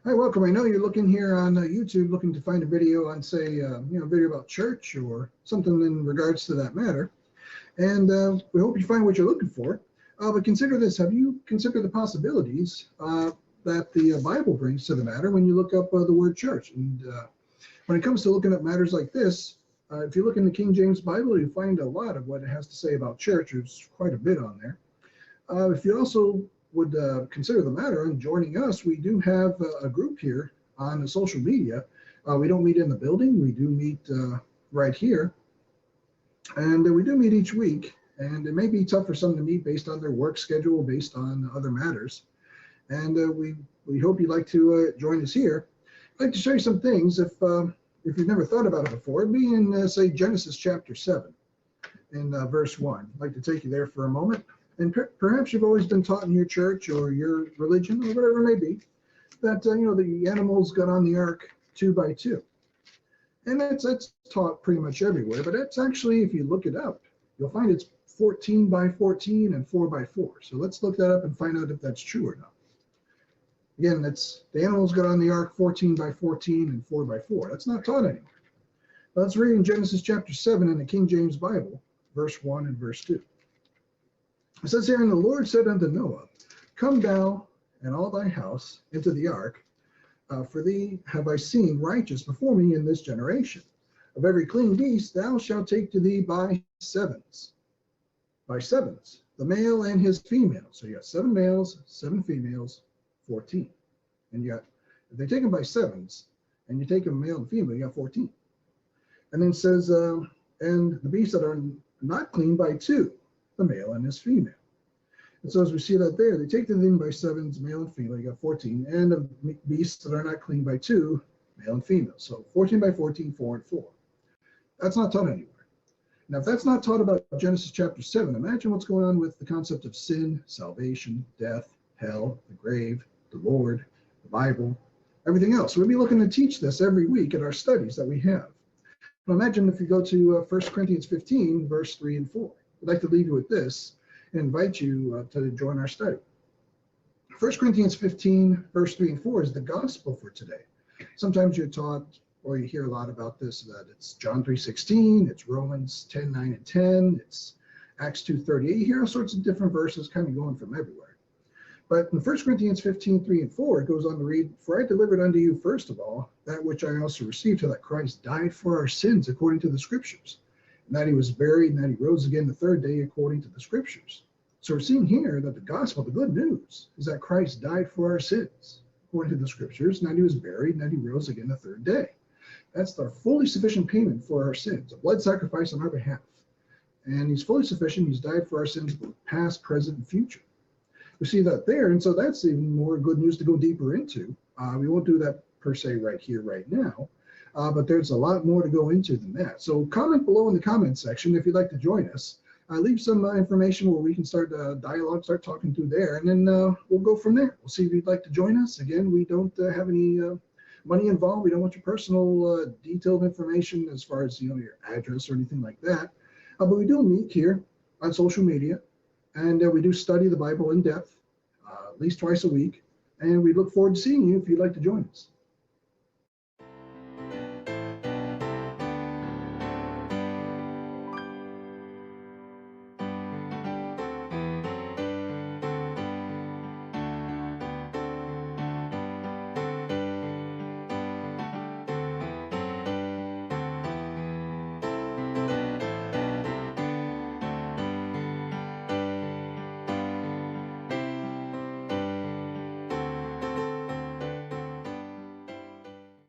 Hi, welcome. I know you're looking here on YouTube, looking to find a video on, say, a video about church or something in regards to that matter. And we hope you find what you're looking for. But consider this: have you considered the possibilities that the Bible brings to the matter when you look up the word church? And when it comes to looking at matters like this, if you look in the King James Bible, you find a lot of what it has to say about church. There's quite a bit on there. If you also would consider the matter and joining us, we do have a group here on the social media. We don't meet in the building. We do meet right here. And we do meet each week. And it may be tough for some to meet based on their work schedule, based on other matters. And we hope you'd like to join us here. I'd like to show you some things. If you've never thought about it before, it'd be in, say, Genesis chapter 7 in verse 1. I'd like to take you there for a moment. And perhaps you've always been taught in your church or your religion or whatever it may be that the animals got on the ark 2 by 2, and that's taught pretty much everywhere. But it's actually, if you look it up, you'll find it's 14 by 14 and 4 by 4. So let's look that up and find out if that's true or not. Again, that's the animals got on the ark 14 by 14 and 4 by 4. That's not taught anywhere. Let's read in Genesis chapter 7 in the King James Bible, verse 1 and verse 2. It says here, "And the Lord said unto Noah, Come thou and all thy house into the ark, for thee have I seen righteous before me in this generation. Of every clean beast thou shalt take to thee by sevens. By sevens, the male and his female." So you got 7 males, 7 females, 14. And you got, if they take them by sevens, and you take them male and female, you got 14. And then it says, and the beasts that are not clean by 2. The male and his female. And so as we see that there, they take them in by sevens, male and female, you got 14, and the beasts that are not clean by 2, male and female. So 14 by 14, 4 and 4. That's not taught anywhere. Now, if that's not taught about Genesis chapter 7, imagine what's going on with the concept of sin, salvation, death, hell, the grave, the Lord, the Bible, everything else. We'll be looking to teach this every week in our studies that we have. Now imagine if you go to 1 Corinthians 15, verse 3 and 4. I'd like to leave you with this and invite you to join our study. 1 Corinthians 15, verse 3 and 4 is the gospel for today. Sometimes you're taught, or you hear a lot about this, that it's John 3:16, it's Romans 10, 9 and 10, it's Acts 2:38. You hear all sorts of different verses kind of going from everywhere. But in 1 Corinthians 15, 3 and 4, it goes on to read, "For I delivered unto you first of all that which I also received, that Christ died for our sins according to the Scriptures, and that he was buried, and that he rose again the 3rd day according to the Scriptures." So we're seeing here that the gospel, the good news, is that Christ died for our sins according to the Scriptures, and that he was buried, and that he rose again the 3rd day. That's the fully sufficient payment for our sins, a blood sacrifice on our behalf. And he's fully sufficient. He's died for our sins, both past, present, and future. We see that there, and so that's even more good news to go deeper into. We won't do that per se right here, right now. But there's a lot more to go into than that. So comment below in the comment section if you'd like to join us. Leave some information where we can start dialogue, start talking through there, and then we'll go from there. We'll see if you'd like to join us. Again, we don't have any money involved. We don't want your personal detailed information as far as your address or anything like that. But we do meet here on social media, and we do study the Bible in depth, at least twice a week. And we look forward to seeing you if you'd like to join us.